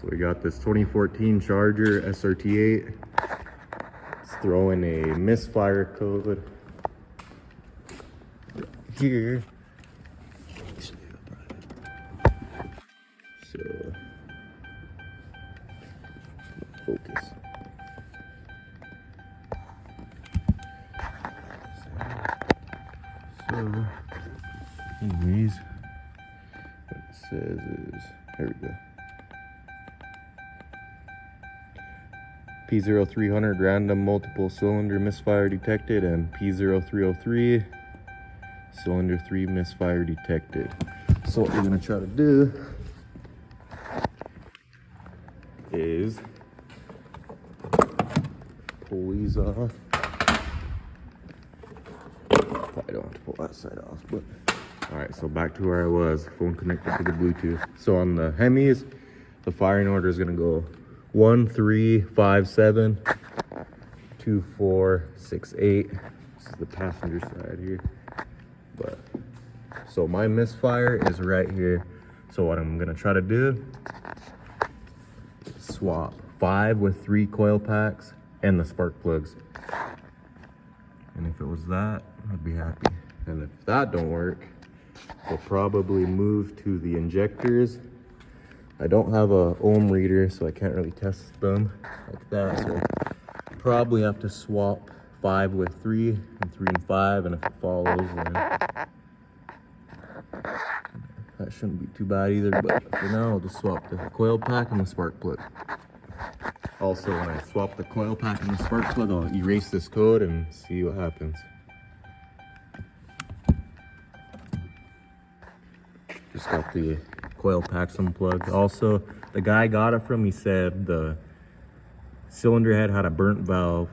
So we got this 2014 Charger SRT8. It's throwing a misfire code here. So focus. So anyways, what it says is, here we go. P0300 random multiple cylinder misfire detected, and P0303 cylinder 3 misfire detected. So what we're gonna try to do is pull these off. Probably don't have to pull that side off, but all right, so back to where I was, phone connected to the Bluetooth. So on the Hemis, the firing order is gonna go 1, 3, 5, 7, 2, 4, 6, 8. This is the passenger side here. But so my misfire is right here. So what I'm gonna try to do, swap 5 with 3 coil packs and the spark plugs. And if it was that, I'd be happy. And if that don't work, we'll probably move to the injectors. I don't have a ohm reader, so I can't really test them like that. So probably have to swap 5 with 3 and 3 and 5, and if it follows, then that shouldn't be too bad either. But for now, I'll just swap the coil pack and the spark plug. Also, when I swap the coil pack and the spark plug, I'll erase this code and see what happens. Just got the coil packs unplugged. Also, the guy got it from, he said the cylinder head had a burnt valve,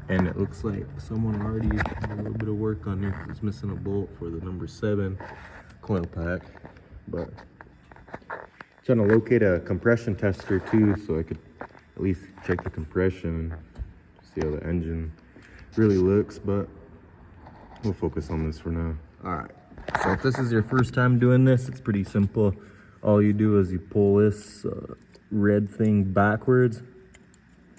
and it looks like someone already did a little bit of work on it. It's missing a bolt for the number 7 coil pack. But trying to locate a compression tester too, so I could at least check the compression, see how the engine really looks, but we'll focus on this for now. All right, so if this is your first time doing this, it's pretty simple. All you do is you pull this red thing backwards,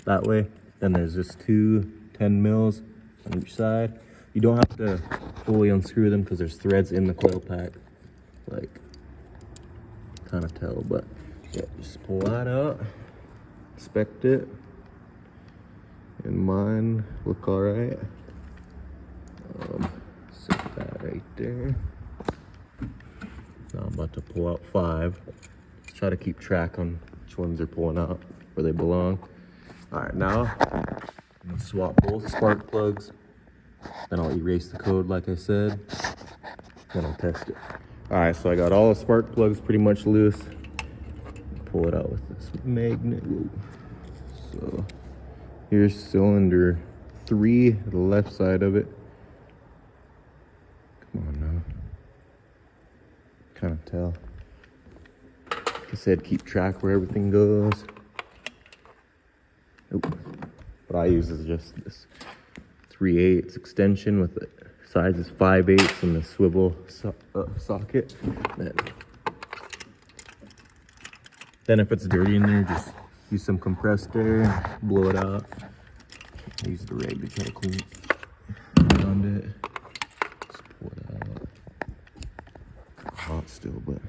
that way. Then there's just 2 10 mils on each side. You don't have to fully unscrew them because there's threads in the coil pack. Like, kind of tell, but yeah, just pull that out, inspect it, and mine look all right. Set that right there. Now I'm about to pull out 5. Let's try to keep track on which ones are pulling out where they belong. All right, now I'm gonna swap both spark plugs. Then I'll erase the code like I said. Then I'll test it. All right, so I got all the spark plugs pretty much loose. Pull it out with this magnet. Whoa. So here's cylinder 3, the left side of it. Come on now. Kind of tell. Like I said, keep track where everything goes. Nope. What I use is just this 3/8 extension with the size is 5/8 and the swivel socket. Then if it's dirty in there, just use some compressed air, blow it out. Use the rag to try to clean it around it. Just pull it out. Hot still, but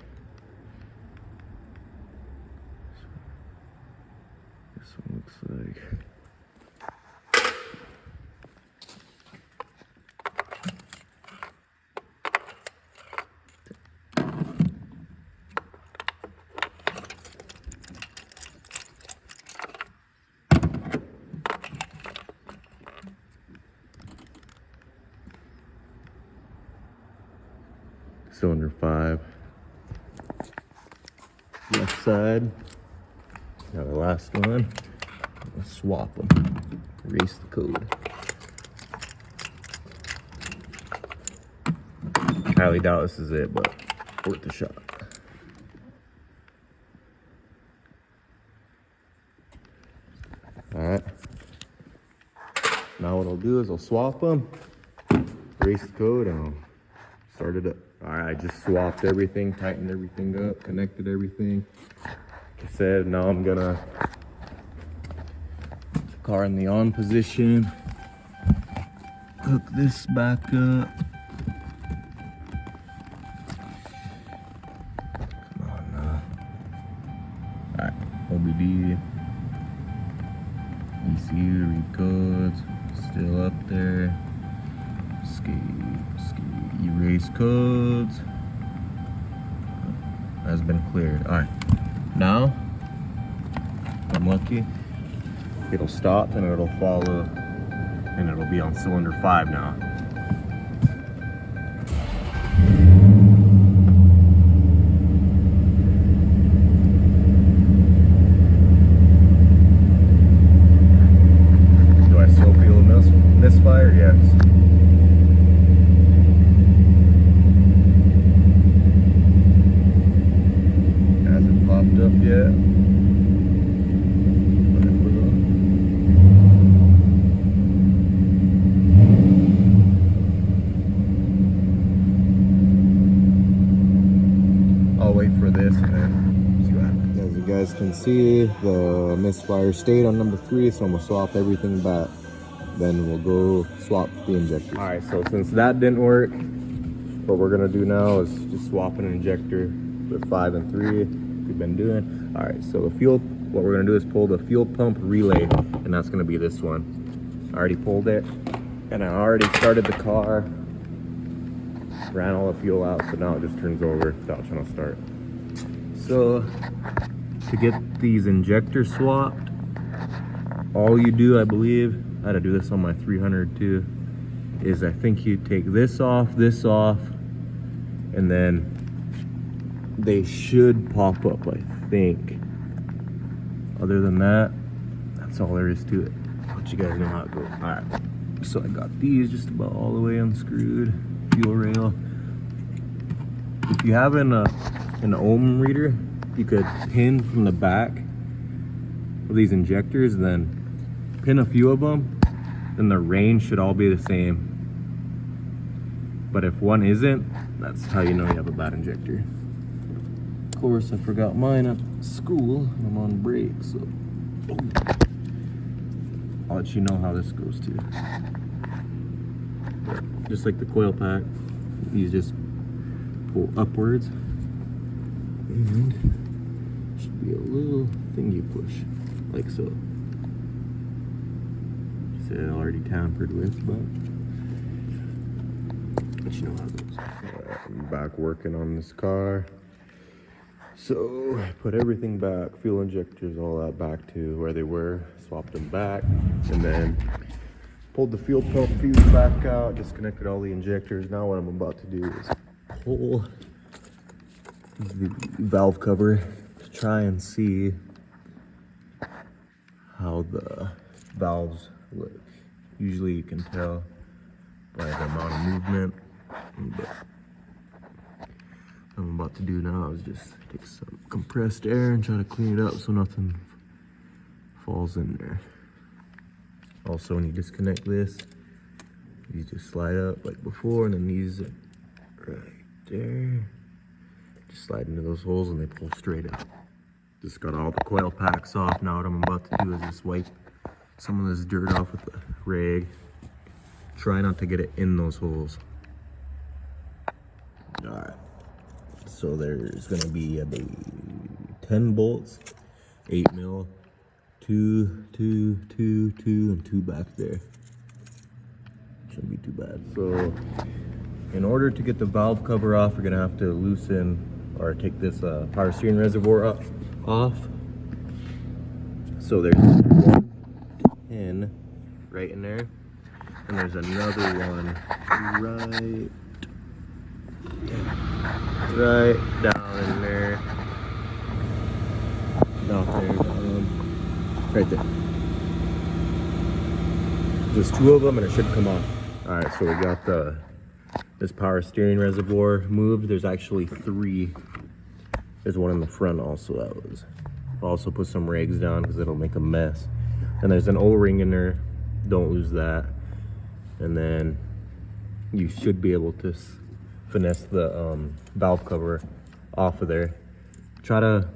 this one looks like. Cylinder 5, left side. Now the last one, let's swap them, erase the code. Highly doubt this is it, but worth a shot. All right, now what I'll do is I'll swap them, erase the code, and I'll start it up. All right, I just swapped everything, tightened everything up, connected everything. I said, now I'm gonna put the car in the on position, hook this back up. Come on now. Alright, OBD, ECU, read codes, still up there. Escape, erase codes. Has been cleared. Alright, now, if I'm lucky, it'll stop and it'll follow, and it'll be on cylinder 5 now. Do I still feel a misfire? Yes. Hasn't popped up yet. I'll wait for this and then see what happens. As you guys can see, the misfire stayed on number 3, so I'm gonna swap everything back. Then we'll go swap the injectors. All right, so since that didn't work, what we're gonna do now is just swap an injector with 5 and 3. We've been doing. All right, so the fuel, what we're gonna do is pull the fuel pump relay, and that's gonna be this one. I already pulled it, and I already started the car, ran all the fuel out, so now it just turns over without trying to start. So to get these injectors swapped, all you do, I believe, I had to do this on my 300 too, is I think you take this off, and then they should pop up, I think. Other than that, that's all there is to it. I'll let you guys know how it goes. All right, so I got these just about all the way unscrewed. Fuel rail. If you have an ohm reader, you could pin from the back of these injectors, and then pin a few of them, then the range should all be the same. But if one isn't, that's how you know you have a bad injector. Of course, I forgot mine at school. I'm on break, so I'll let you know how this goes too. But just like the coil pack, these just pull upwards, and should be a little thing you push, like so. Said already tampered with, but let you know how it goes. Right, I'm back working on this car. So I put everything back, fuel injectors, all that back to where they were, swapped them back, and then pulled the fuel pump fuse back out, disconnected all the injectors. Now what I'm about to do is pull the valve cover to try and see how the valves look. Usually you can tell by the amount of movement, but what I'm about to do now is just take some compressed air and try to clean it up so nothing falls in there. Also, when you disconnect this, these just slide up like before, and then these right there just slide into those holes and they pull straight out. Just got all the coil packs off. Now what I'm about to do is just wipe some of this dirt off with the rag. Try not to get it in those holes. All right. So there's gonna be about 10 bolts, 8 mil, two, and 2 back there. Shouldn't be too bad. So in order to get the valve cover off, we're gonna have to loosen or take this power steering reservoir off. So there's one pin right in there, and there's another one right down in there. Not there, down. Right there. There's 2 of them and it should come off. All right, so we got this power steering reservoir moved. There's actually 3. There's one in the front also. I'll also put some rags down because it'll make a mess. And there's an O-ring in there. Don't lose that. And then you should be able to finesse the valve cover off of there. Try to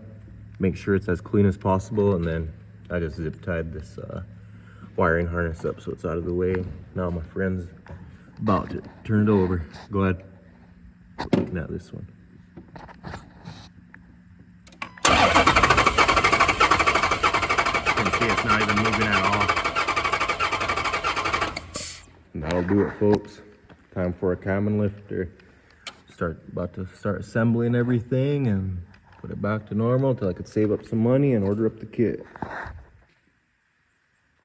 make sure it's as clean as possible, and then I just zip tied this wiring harness up so it's out of the way. Now my friend's about to turn it over. Go ahead. Looking at this one. You can see it's not even moving at all. And that'll do it, folks. Time for a common lifter. About to start assembling everything and put it back to normal until I could save up some money and order up the kit.